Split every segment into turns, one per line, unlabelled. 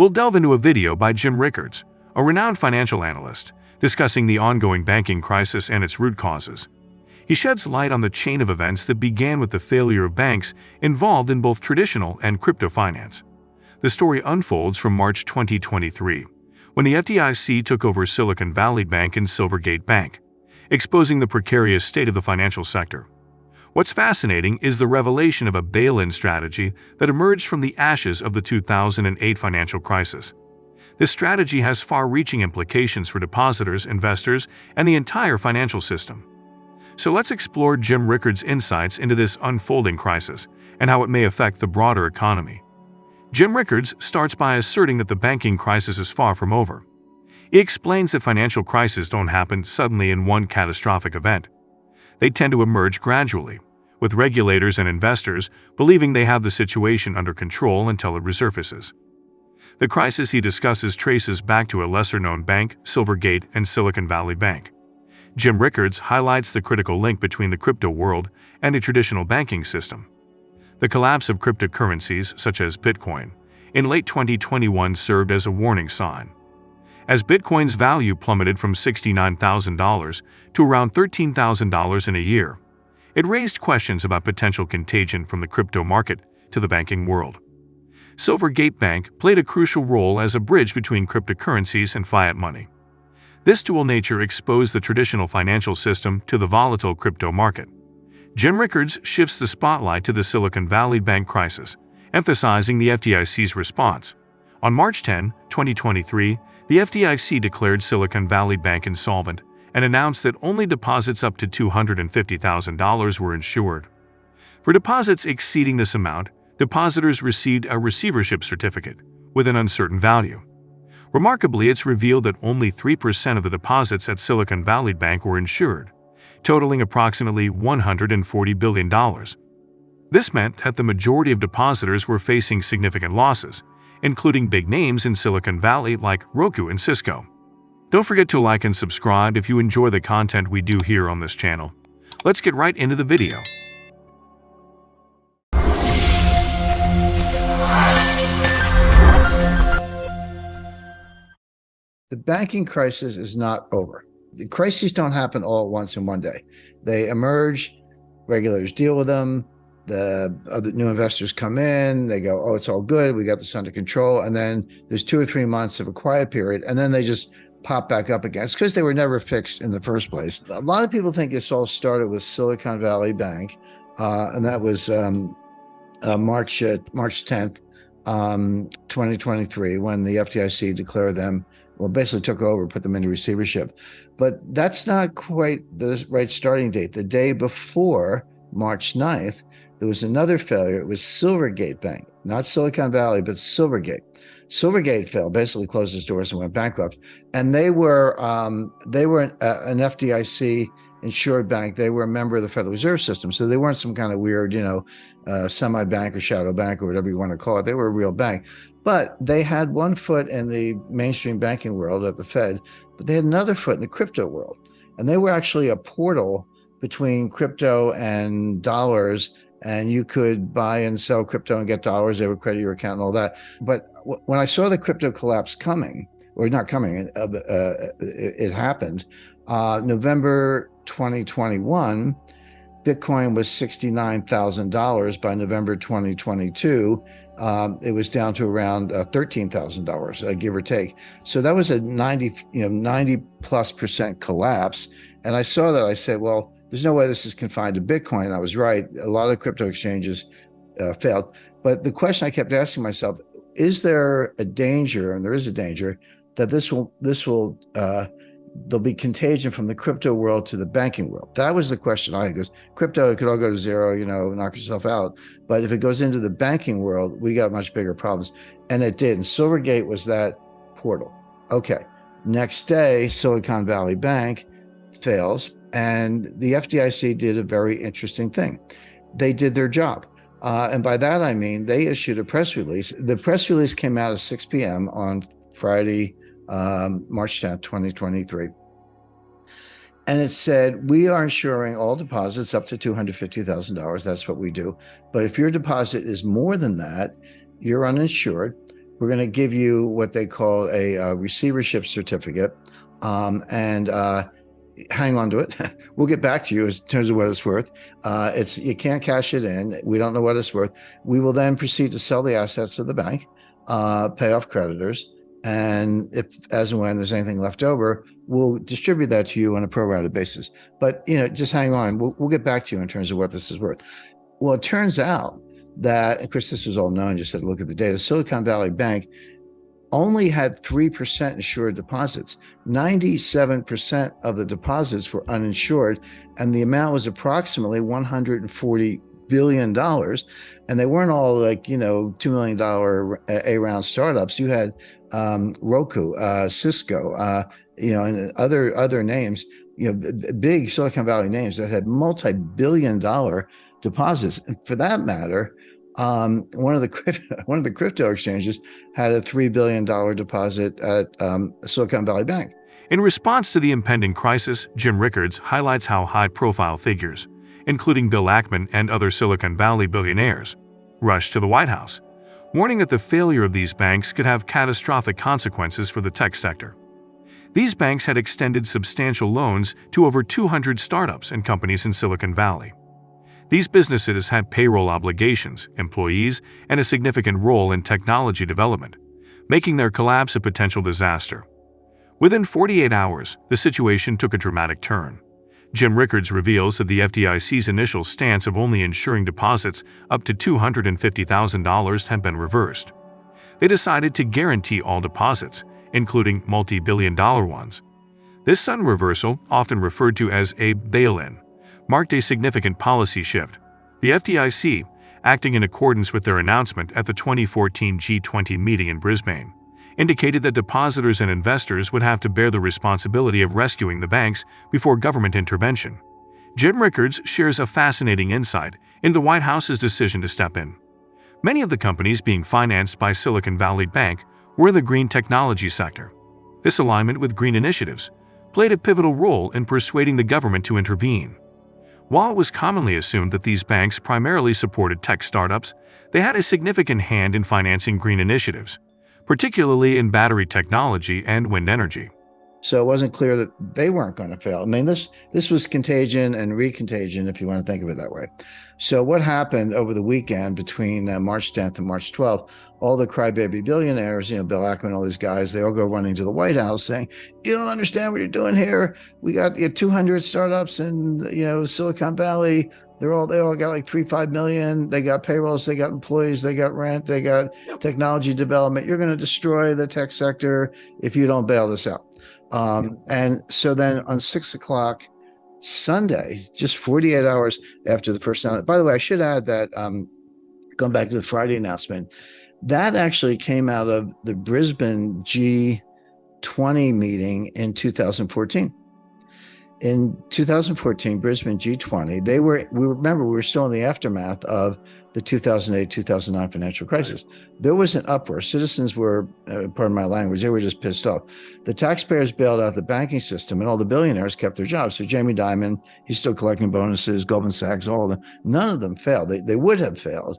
We'll delve into a video by Jim Rickards, a renowned financial analyst, discussing the ongoing banking crisis and its root causes. He sheds light on the chain of events that began with the failure of banks involved in both traditional and crypto finance. The story unfolds from March 2023, when the FDIC took over Silicon Valley Bank and Silvergate Bank, exposing the precarious state of the financial sector. What's fascinating is the revelation of a bail-in strategy that emerged from the ashes of the 2008 financial crisis. This strategy has far-reaching implications for depositors, investors, and the entire financial system. So let's explore Jim Rickards' insights into this unfolding crisis and how it may affect the broader economy. Jim Rickards starts by asserting that the banking crisis is far from over. He explains that financial crises don't happen suddenly in one catastrophic event. They tend to emerge gradually, with regulators and investors believing they have the situation under control until it resurfaces. The crisis he discusses traces back to a lesser-known bank, Silvergate and Silicon Valley Bank. Jim Rickards highlights the critical link between the crypto world and the traditional banking system. The collapse of cryptocurrencies, such as Bitcoin, in late 2021 served as a warning sign. As Bitcoin's value plummeted from $69,000 to around $13,000 in a year, it raised questions about potential contagion from the crypto market to the banking world. Silvergate Bank played a crucial role as a bridge between cryptocurrencies and fiat money. This dual nature exposed the traditional financial system to the volatile crypto market. Jim Rickards shifts the spotlight to the Silicon Valley Bank crisis, emphasizing the FDIC's response. On March 10, 2023, the FDIC declared Silicon Valley Bank insolvent and announced that only deposits up to $250,000 were insured. For deposits exceeding this amount, depositors received a receivership certificate with an uncertain value. Remarkably, it's revealed that only 3% of the deposits at Silicon Valley Bank were insured, totaling approximately $140 billion. This meant that the majority of depositors were facing significant losses, including big names in Silicon Valley like Roku and Cisco. Don't forget to like and subscribe if you enjoy the content we do here on this channel. Let's get right into the video.
The banking crisis is not over. The crises don't happen all at once in one day. They emerge, regulators deal with them, the other new investors come in, they go, oh, it's all good, we got this under control, and then there's 2 or 3 months of a quiet period, and then they just pop back up again. It's because they were never fixed in the first place. A lot of people think this all started with Silicon Valley Bank, and that was March 10th, 2023, when the FDIC declared them, well, basically took over, put them into receivership. But that's not quite the right starting date. The day before, March 9th, there was another failure. It was Silvergate Bank, not Silicon Valley, but Silvergate. Silvergate failed, basically closed its doors and went bankrupt. And they were an FDIC insured bank. They were a member of the Federal Reserve System. So they weren't some kind of weird, semi-bank or shadow bank or whatever you want to call it. They were a real bank. But they had one foot in the mainstream banking world at the Fed, but they had another foot in the crypto world. And they were actually a portal between crypto and dollars, and you could buy and sell crypto and get dollars. They would credit your account and all that. But when I saw the crypto collapse coming, or not coming, it happened. November 2021, Bitcoin was $69,000. By November 2022, it was down to around $13,000, give or take. So that was a 90+% collapse. And I saw that. I said, well, there's no way this is confined to Bitcoin. And I was right. A lot of crypto exchanges failed. But the question I kept asking myself, is there a danger, and there is a danger, that there'll be contagion from the crypto world to the banking world? That was the question I had, because crypto, it could all go to zero, knock yourself out. But if it goes into the banking world, we got much bigger problems. And it did. And Silvergate was that portal. Okay. Next day, Silicon Valley Bank fails. And the FDIC did a very interesting thing. They did their job. And by that, I mean, they issued a press release. The press release came out at 6 p.m. on Friday, March 10th, 2023. And it said, we are insuring all deposits up to $250,000. That's what we do. But if your deposit is more than that, you're uninsured. we're going to give you what they call a receivership certificate, and hang on to it. We'll get back to you in terms of what it's worth. You can't cash it in. We don't know what it's worth. We will then proceed to sell the assets of the bank, pay off creditors, and if, as and when there's anything left over, we'll distribute that to you on a pro-rata basis. But just hang on. We'll get back to you in terms of what this is worth. Well, it turns out that, of course, this was all known. Just had to look at the data. Silicon Valley Bank only had 3% insured deposits. 97% of the deposits were uninsured, and the amount was approximately $140 billion. And they weren't all like, $2 million A-round startups. You had Roku, Cisco, and other names, big Silicon Valley names that had multi-billion-dollar deposits. And for that matter, one of the crypto exchanges had a $3 billion deposit at Silicon Valley Bank.
In response to the impending crisis, Jim Rickards highlights how high-profile figures, including Bill Ackman and other Silicon Valley billionaires, rushed to the White House, warning that the failure of these banks could have catastrophic consequences for the tech sector. These banks had extended substantial loans to over 200 startups and companies in Silicon Valley. These businesses had payroll obligations, employees, and a significant role in technology development, making their collapse a potential disaster. Within 48 hours, the situation took a dramatic turn. Jim Rickards reveals that the FDIC's initial stance of only insuring deposits up to $250,000 had been reversed. They decided to guarantee all deposits, including multi-billion-dollar ones. This sudden reversal, often referred to as a bail-in, marked a significant policy shift. The FDIC, acting in accordance with their announcement at the 2014 G20 meeting in Brisbane, indicated that depositors and investors would have to bear the responsibility of rescuing the banks before government intervention. Jim Rickards shares a fascinating insight into the White House's decision to step in. Many of the companies being financed by Silicon Valley Bank were in the green technology sector. This alignment with green initiatives played a pivotal role in persuading the government to intervene. While it was commonly assumed that these banks primarily supported tech startups, they had a significant hand in financing green initiatives, particularly in battery technology and wind energy.
So it wasn't clear that they weren't going to fail. I mean, this was contagion and recontagion, if you want to think of it that way. So what happened over the weekend between March 10th and March 12th, all the crybaby billionaires, Bill Ackman, all these guys, they all go running to the White House saying, you don't understand what you're doing here. We got 200 startups in, Silicon Valley. They all got like 3-5 million. They got payrolls, they got employees, they got rent, they got technology development. You're going to destroy the tech sector if you don't bail this out. And so then on 6 o'clock Sunday, just 48 hours after the first announcement, by the way, I should add that, going back to the Friday announcement, that actually came out of the Brisbane G20 meeting in 2014. In 2014, Brisbane G20, we were still in the aftermath of the 2008-2009 financial crisis. There was an uproar. Citizens were, pardon my language, they were just pissed off. The taxpayers bailed out the banking system and all the billionaires kept their jobs. So Jamie Dimon, he's still collecting bonuses, Goldman Sachs, all of them. None of them failed. They would have failed,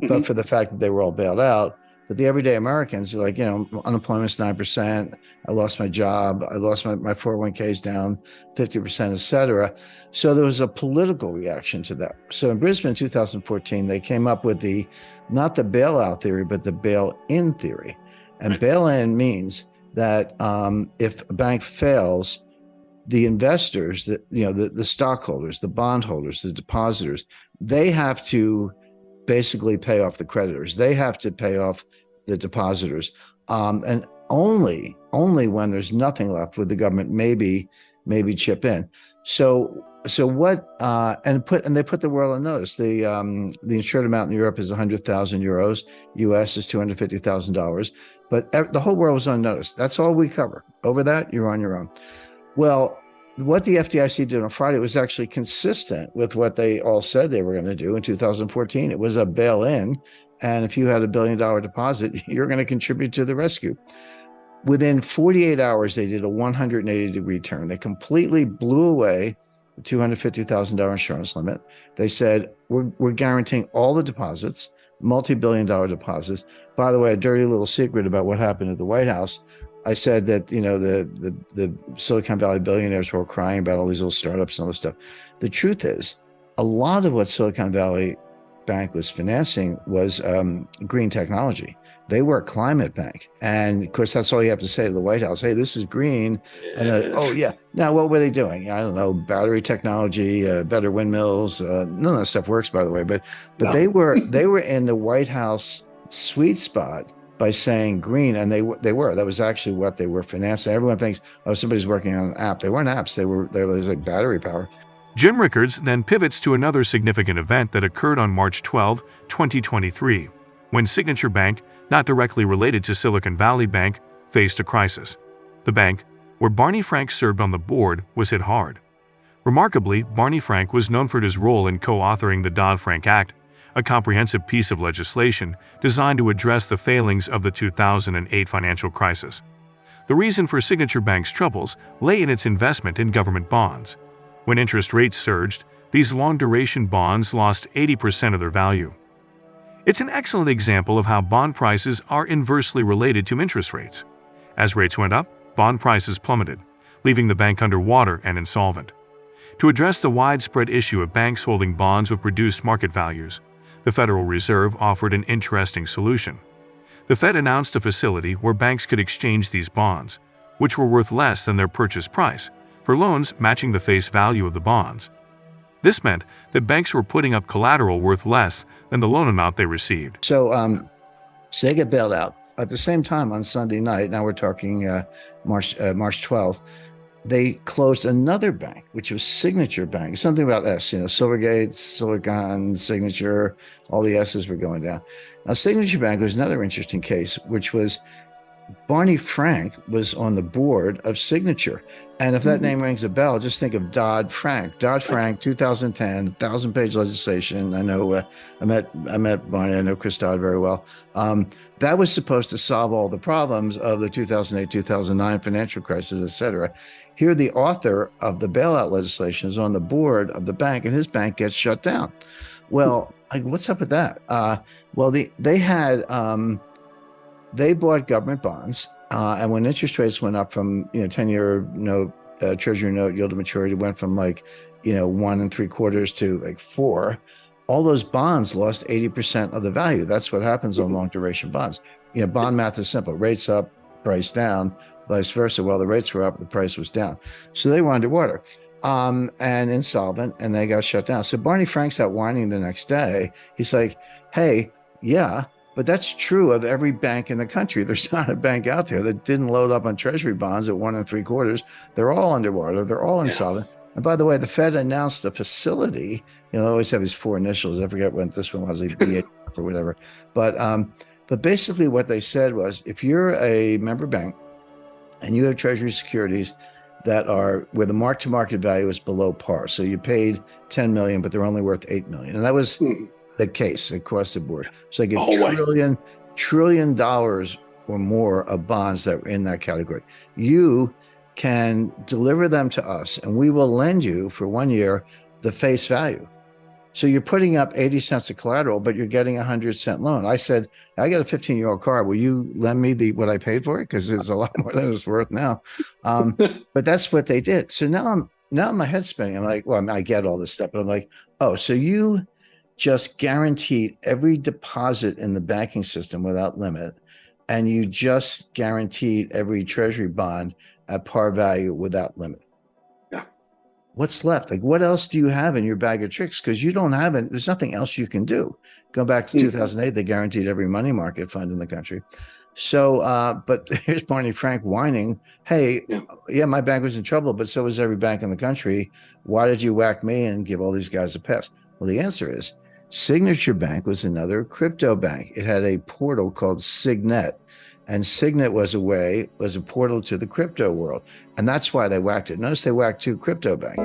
but for the fact that they were all bailed out. But the everyday Americans are like, unemployment's 9%. I lost my job. I lost my 401ks down 50%, et cetera. So there was a political reaction to that. So in Brisbane 2014, they came up with not the bailout theory, but the bail-in theory. And bail-in means that if a bank fails, the investors, the stockholders, the bondholders, the depositors, they have to basically pay off the creditors. They have to pay off the depositors. And only when there's nothing left would the government maybe chip in. So what, and they put the world on notice. The insured amount in Europe is 100,000 euros. US is $250,000, but the whole world was on notice. That's all we cover. Over that, you're on your own. Well, what the FDIC did on Friday was actually consistent with what they all said they were going to do in 2014. It was a bail-in, and if you had $1 billion deposit, you're going to contribute to the rescue. Within 48 hours, they did a 180-degree turn. They completely blew away the $250,000 insurance limit. They said, we're guaranteeing all the deposits. multi-billion-dollar deposits. By the way, a dirty little secret about what happened at the White House. I said that, the Silicon Valley billionaires were all crying about all these little startups and all this stuff. The truth is, a lot of what Silicon Valley Bank was financing was green technology. They were a climate bank. And of course, that's all you have to say to the White House. Hey, this is green. And oh, yeah. Now, what were they doing? I don't know, battery technology, better windmills. None of that stuff works, by the way. But no. they were in the White House sweet spot by saying green, and they were. That was actually what they were financing. Everyone thinks, oh, somebody's working on an app. They weren't apps. They was like battery power.
Jim Rickards then pivots to another significant event that occurred on March 12, 2023, when Signature Bank, not directly related to Silicon Valley Bank, faced a crisis. The bank, where Barney Frank served on the board, was hit hard. Remarkably, Barney Frank was known for his role in co-authoring the Dodd-Frank Act, a comprehensive piece of legislation designed to address the failings of the 2008 financial crisis. The reason for Signature Bank's troubles lay in its investment in government bonds. When interest rates surged, these long-duration bonds lost 80% of their value. It's an excellent example of how bond prices are inversely related to interest rates. As rates went up, bond prices plummeted, leaving the bank underwater and insolvent. To address the widespread issue of banks holding bonds with reduced market values, the Federal Reserve offered an interesting solution. The Fed announced a facility where banks could exchange these bonds, which were worth less than their purchase price, for loans matching the face value of the bonds. This meant that banks were putting up collateral worth less than the loan amount they received.
So they get bailed out. At the same time, on Sunday night, now we're talking March 12th, they closed another bank, which was Signature Bank. Something about S, Silvergate, Silicon, Signature, all the S's were going down. Now, Signature Bank was another interesting case, which was Barney Frank was on the board of Signature. And if that name rings a bell, just think of Dodd-Frank. Dodd-Frank, 2010, 1,000-page legislation. I know I met Barney. I know Chris Dodd very well. That was supposed to solve all the problems of the 2008, 2009 financial crisis, et cetera. Here, the author of the bailout legislation is on the board of the bank, and his bank gets shut down. Well, what's up with that? They bought government bonds, and when interest rates went up from 10-year note, treasury note yield to maturity went from 1 3/4 to 4, all those bonds lost 80% of the value. That's what happens on long duration bonds. Bond math is simple: rates up, price down, vice versa. Well, the rates were up, the price was down, so they were underwater and insolvent, and they got shut down. So Barney Frank's out whining the next day. He's like, "Hey, yeah. But that's true of every bank in the country. There's not a bank out there that didn't load up on treasury bonds at 1 3/4. They're all underwater. They're all insolvent." Yeah. And by the way, the Fed announced a facility. They always have these 4 initials. I forget what this one was, BA or whatever. But basically what they said was, if you're a member bank and you have treasury securities that are where the mark-to-market value is below par, so you paid $10 million, but they're only worth $8 million. And that was the case across the board. So they get trillion dollars or more of bonds that were in that category. You can deliver them to us, and we will lend you for 1 year the face value. So you're putting up 80 cents of collateral, but you're getting a 100-cent loan. I said, I got a 15-year-old car. Will you lend me what I paid for it? Because it's a lot more than it's worth now. But that's what they did. So now my head's spinning. I'm like, well, I get all this stuff, but I'm like, oh, so you just guaranteed every deposit in the banking system without limit, and you just guaranteed every treasury bond at par value without limit.
Yeah.
What's left? What else do you have in your bag of tricks? Because you don't have it. There's nothing else you can do. Go back to 2008, they guaranteed every money market fund in the country. So, but here's Barney Frank whining, hey, yeah, my bank was in trouble, but so was every bank in the country. Why did you whack me and give all these guys a pass? Well, the answer is, Signature Bank was another crypto bank. It had a portal called Signet, and Signet was a portal to the crypto world. And that's why they whacked it. Notice they whacked 2 crypto banks.